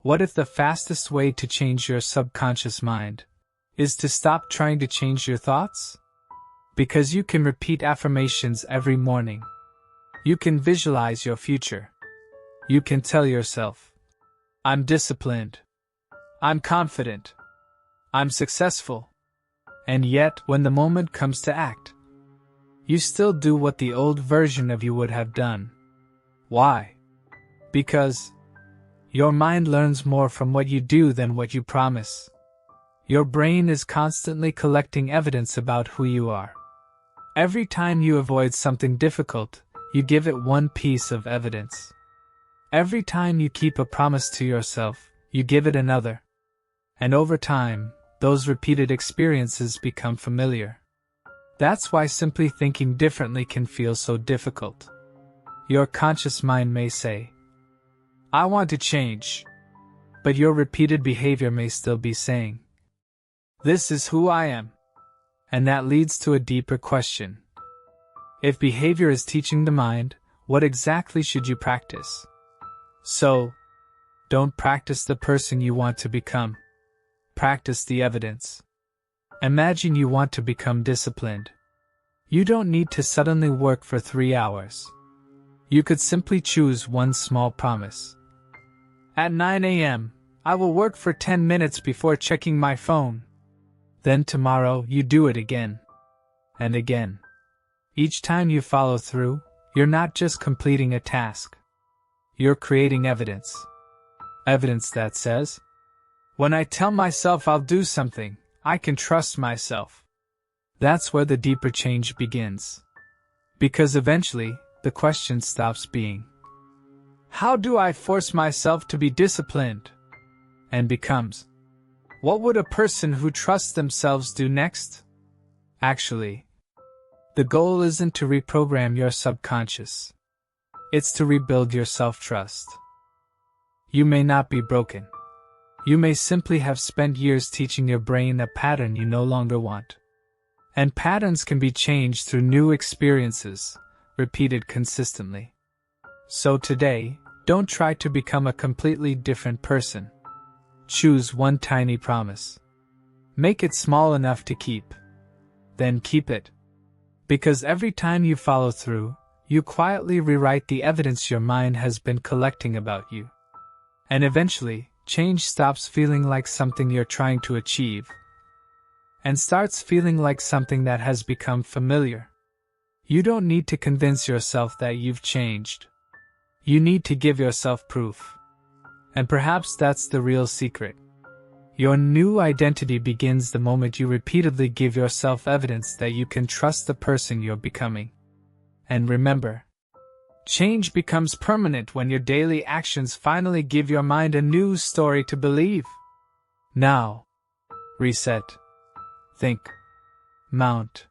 What if the fastest way to change your subconscious mind is to stop trying to change your thoughts? Because you can repeat affirmations every morning. You can visualize your future. You can tell yourself, I'm disciplined. I'm confident. I'm successful. And yet, when the moment comes to act, you still do what the old version of you would have done. Why? Because your mind learns more from what you do than what you promise. Your brain is constantly collecting evidence about who you are. Every time you avoid something difficult, you give it one piece of evidence. Every time you keep a promise to yourself, you give it another. And over time, those repeated experiences become familiar. That's why simply thinking differently can feel so difficult. Your conscious mind may say, I want to change. But your repeated behavior may still be saying, this is who I am. And that leads to a deeper question. If behavior is teaching the mind, what exactly should you practice? So, don't practice the person you want to become. Practice the evidence. Imagine you want to become disciplined. You don't need to suddenly work for 3 hours. You could simply choose one small promise. At 9 a.m., I will work for 10 minutes before checking my phone. Then tomorrow you do it again. And again. Each time you follow through, you're not just completing a task. You're creating evidence. Evidence that says, when I tell myself I'll do something, I can trust myself. That's where the deeper change begins. Because eventually, the question stops being, how do I force myself to be disciplined? And becomes, what would a person who trusts themselves do next? Actually, the goal isn't to reprogram your subconscious. It's to rebuild your self-trust. You may not be broken. You may simply have spent years teaching your brain a pattern you no longer want. And patterns can be changed through new experiences, repeated consistently. So today, don't try to become a completely different person. Choose one tiny promise. Make it small enough to keep. Then keep it. Because every time you follow through, you quietly rewrite the evidence your mind has been collecting about you. And eventually, change stops feeling like something you're trying to achieve, and starts feeling like something that has become familiar. You don't need to convince yourself that you've changed. You need to give yourself proof. And perhaps that's the real secret. Your new identity begins the moment you repeatedly give yourself evidence that you can trust the person you're becoming. And remember, change becomes permanent when your daily actions finally give your mind a new story to believe. Now, reset. Think. Mount.